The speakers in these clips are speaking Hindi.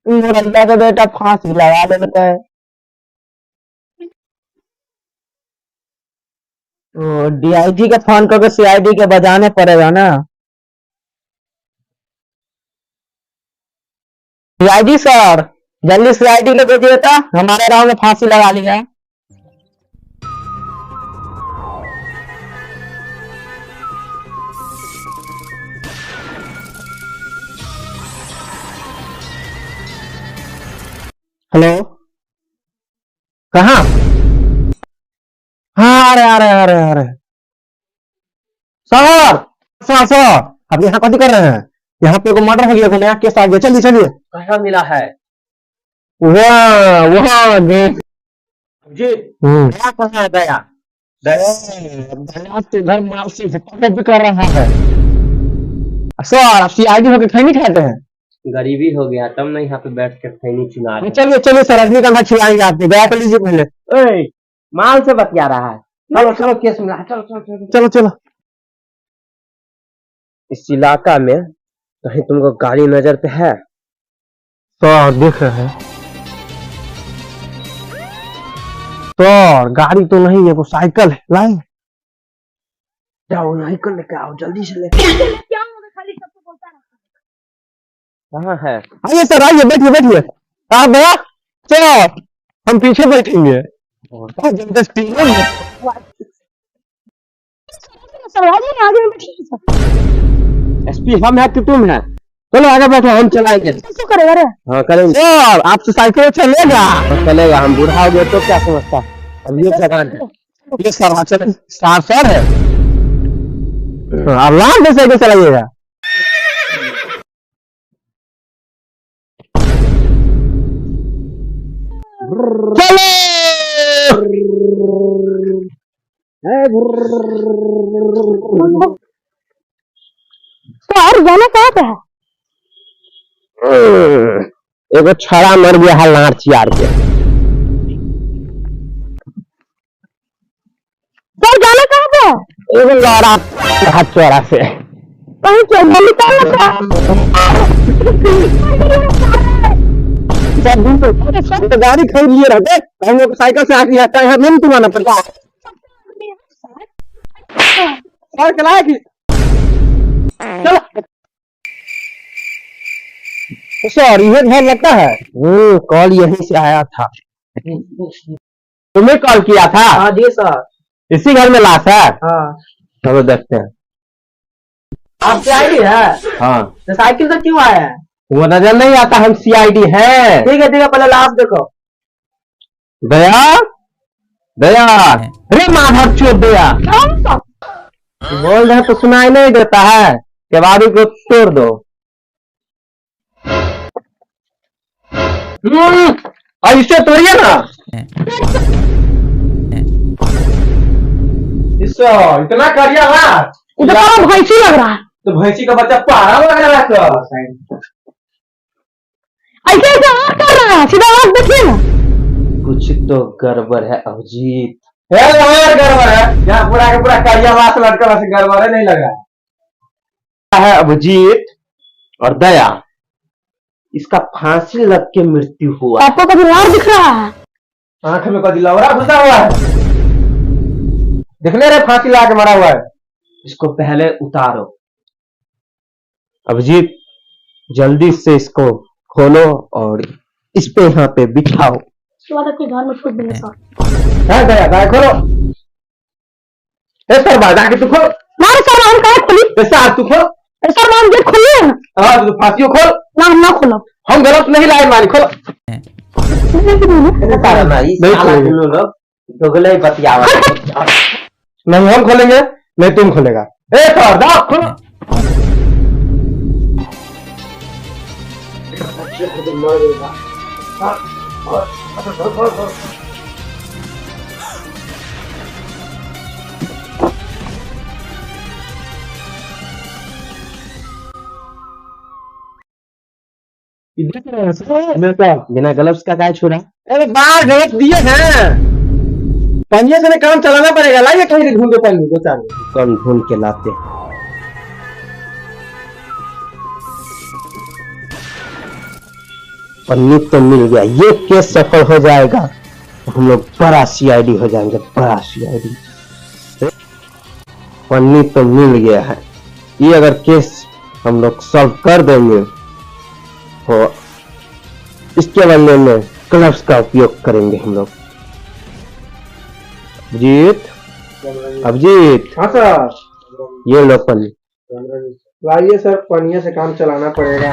मुरैया का बेटा फांसी लगा देता है। तो डीआईजी का फोन करके सीआईडी के बजाने पड़ेगा ना। डीआईजी सर, जल्दी सीआईडी ले भेजिए तो, हमारे गांव में फांसी लगा लिया है। हेलो, कहाँ? हाँ, आ रहे सर। सर आप यहाँ कथी कर रहे हैं? यहाँ पे मर्डर हो गया, नया केस आ गया, चलिए चलिए। कहाँ मिला है? वहाँ जी क्या कहा है दया? दया से घर माल से भी कर रहा है। सर आप सीआईडी होके खैनी खाते हैं? गरीबी हो गया तब ना यहाँ पे बैठ के खैनी चुना रहे। चलिए चलिए सर, रजनीकांत खिलाएंगे आपको, दया कर लीजिए पहले। ओए, माल से बतिया रहा है। चलो चलो केस मिला है, चलो चलो चलो चलो चलो। इस इलाका में कहीं तुमको गाड़ी नजर पे है? सर देख रहे हैं सर, गाड़ी तो नहीं है, वो साइकिल है, लाए जाओ साइकिल लेके आओ, जल्दी से लेके क्या होगा, खाली सबको बोलता रहता है। कहाँ है? आइए सर, आइए, बैठिए बैठिए। आप भैया चलो, हम पीछे बैठेंगे। जबरदस्ती सर आगे में बैठिए सर। एसपी हम है कि तुम है? चलो आगे बैठो, हम चलाएंगे। कैसे करेगा रे? हाँ करेंगे सर, आपसे साइकिल चलेगा? चलेगा, हम बूढ़ा हो गए तो क्या समझता। अब ये जगह है, ये सर चले, सर है, आराम से साइकिल चलाइएगा। चलो सर जाना कहाँ पे है? एगो छड़ा मर गया है लार चियार के। सर जाना कहाँ पे है? एगो लड़ा हाथ चौड़ा से कहीं चल निकालना सब तो गाड़ी खरीद लिए रहते, हम लोग साइकिल से आके आता है, नहीं तुम्हारा पड़ता और चलाया कि चलो। सर ये घर लगता है? कॉल यहीं से आया था। तुम्हें कॉल किया था? हाँ जी सर। इसी घर में लाश है? हाँ। चलो देखते हैं। आप सीआईडी है? हाँ। तो साइकिल से क्यों आए हैं? वो नजर नहीं आता हम सीआईडी हैं। ठीक है, पहले लाश देखो। दया दया, अरे माधव चोट दया, बोल रहे तो सुनाई नहीं देता है, केवाड़ी को तोड़ दो। और इसे तोड़िए ना। इससे इतना करिया ना, तो भैंसी लग रहा है। तो भैंसी का बच्चा पारा लग रहा है। ऐसे ऐसे आग कर रहा है, सीधा आग देखिए ना। कुछ तो गड़बड़ है अभिजीत। गड़बड़ है, यहाँ पूरा का पूरा करिया लाश लटका से गड़बड़ है, नहीं लगा है अभिजीत और दया। इसका फांसी लग के मृत्यु हुआ। आपको कभी लार दिख रहा है? आंख में कभी लवरा घुसा हुआ है, दिखने रहे फांसी लगा के मरा हुआ है। इसको पहले उतारो अभिजीत, जल्दी से इसको खोलो और इस पे यहाँ पे बिछाओ। उसके बाद आपके घर में छूट देंगे सर। है दया, गाय खोलो। सर बाजा के तू खोल। मारे सर, हम कहाँ खोली? ऐसा तू खोल। सर हम गेट खोलिए ना। हाँ तो फांसियों खोल। ना हम ना खोलो। हम गलत नहीं लाए मानी, खोलो। दोगले बतियावा। नहीं हम खोलेंगे, नहीं तुम खोलेगा। सर दाओ खोलो। मैं क्या बिना ग्लव्स का काय छुड़ा? अरे बाहर गलत दिए हैं। पनिया से काम चलाना पड़ेगा। लाइए कहीं से ढूंढ के पन्नी दो चार। कौन ढूंढ के लाते हैं? पन्नी तो मिल गया, ये केस सफल हो जाएगा तो हम लोग बड़ा सीआईडी हो जाएंगे, बड़ा सीआईडी। पन्नी तो मिल गया है, ये अगर केस हम लोग सॉल्व कर देंगे तो इसके बदले में ग्लव्स का उपयोग करेंगे हम लोग। अभिजीत, हाँ सर। ये लो पन्नी। लाइए सर, पनिया से काम चलाना पड़ेगा।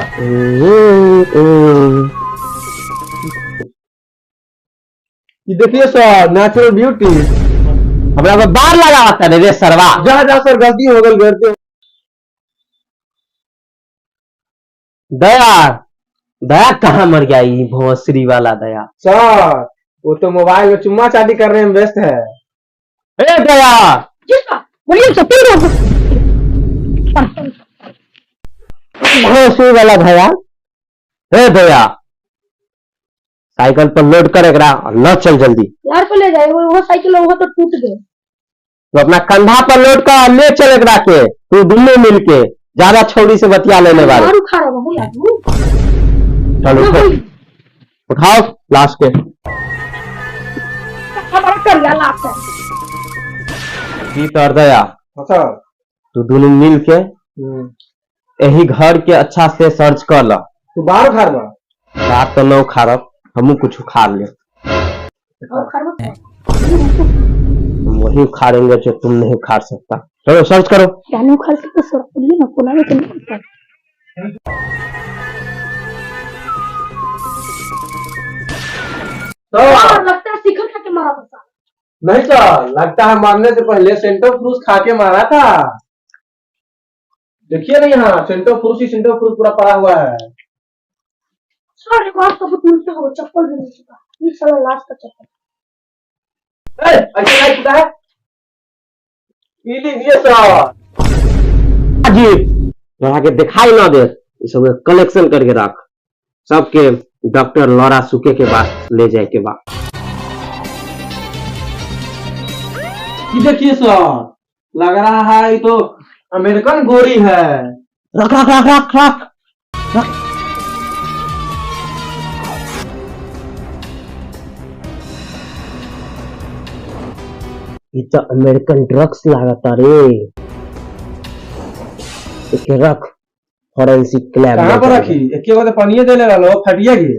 ये देखिए सर, नेचुरल ब्यूटी। हमरा को बार लगा होता रे सरवा। जा जा सर, गलती हो गई घर पे। दया, दया कहाँ मर गया ये भोसरी वाला दया? सर वो तो मोबाइल में चुम्मा चाटी करने में व्यस्त है। ए दया, बोलिए सर, फिर भोसरी वाला भैया। ए दया, साइकिल पर लोड कर एकरा और न चल जल्दी। यार को ले जाए, वो साइकिल वो तो टूट गए। तो अपना कंधा पर लोड कर और ले चल एकरा के, तू दोनों मिलके। ज्यादा छौड़ी से बतिया लेने वाले। मारू खा रहा हूँ यार। चलो उठाओ लाश के। हमारा कर लिया लास्ट है। जीत और दया, हाँ सर। तू दोनों मिल के यही घर के अच्छा से सर्च कर ला। तू बाहर उखाड़ बा। रात तो न उखाड़ब, हमू कुछ उखाड़ ले। और खरबा हम वही उखाड़ेंगे जो तुम नहीं उखाड़ सकता। चलो सर्च करो। यानी उखाड़ सकते सर, बोलिए ना, पुलावे तो नहीं पड़ता। तो लगता है शिखर खा के मारा था सर। नहीं सर, लगता है मारने से पहले सेंटर फ्रूट खा के मारा था। देखिए ना, यहाँ सेंटर फ्रूट पूरा पड़ा हुआ है। सर एक बार सबूत मिलता है, वो चप्पल भी नहीं चुका। इस साल लास्ट का चप्पल। ऐसे नहीं चुका है। पी लीजिए सर। जी तोरा के दिखाई ना दे, ये सब कलेक्शन करके रख। सबके डॉक्टर लौरा सुके के पास ले जाए के बाद। ये देखिए सर, लग रहा है ये तो अमेरिकन गोरी है। रख रख रख रख रख रख। ये तो अमेरिकन ड्रग्स लागता रे। एके रख फॉरेंसिक लैब कहाँ पर रखी? एक बार पनिये दे ले लो, फटिया गई।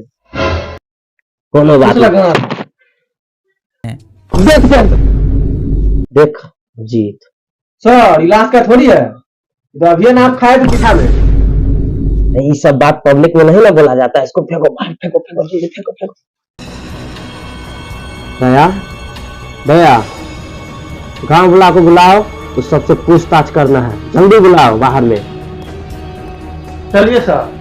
कोनो बात लगा देख देख देख जीत। सर इलाज का थोड़ी है, तो अभी ना आप खाए तो दिखा दे। ये सब बात पब्लिक में नहीं ना बोला जाता है। इसको फेंको बाहर, फेंको फेंको जी, फेंको फेंको। दया दया, गांव बुला को बुलाओ, तो सबसे पूछताछ करना है। जल्दी बुलाओ बाहर में। चलिए सर।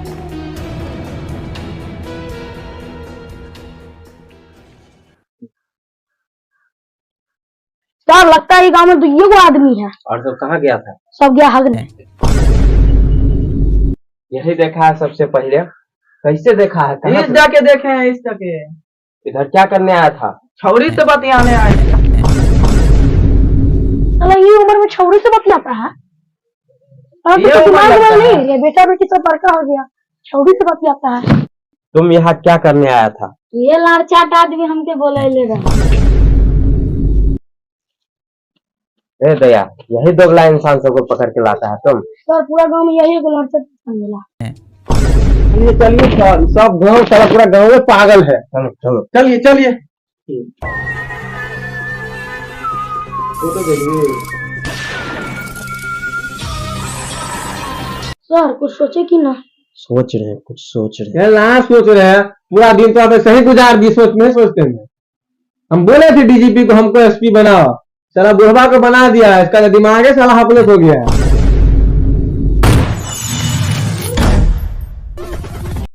सर लगता है ये गांव में तो ये वो आदमी है। और सब कहाँ गया था? सब गया हगने। यही देखा है सबसे पहले। कैसे देखा है? कहाँ इस पे? जाके देखे हैं, इस जाके। इधर क्या करने आया था? छौरी से बतियाने आए थे। चलो ये उम्र में छौरी से बतियाता है। और ये तो उम्र दिमाग लगता में है। नहीं है, बेटा बेटी सब बड़का हो गया, छौरी से बतियाता है। तुम यहाँ क्या करने आया था? ये लाड़चाट आदमी हमके बोले ले रहा। ए दया, यही दोगला इंसान सबको पकड़ के लाता है तुम। सर पूरा गांव में यही एगो लाड़चाट मिला। चलिए चलिए सर, सब गाँव सारा पूरा गाँव में पागल है। चलो चलो। चलिए चलिए। फोटो देखिए। सर कुछ सोचे कि ना। सोच रहे हैं, कुछ सोच रहे हैं। यार ना सोच रहे हैं, पूरा दिन तो आप सही गुजार दी, सोच नहीं सोचते हैं। हम बोले थे डीजीपी को हमको एसपी बनाओ, साला बुढ़वा को बना दिया, इसका दिमाग है साला हपलेस हो गया है।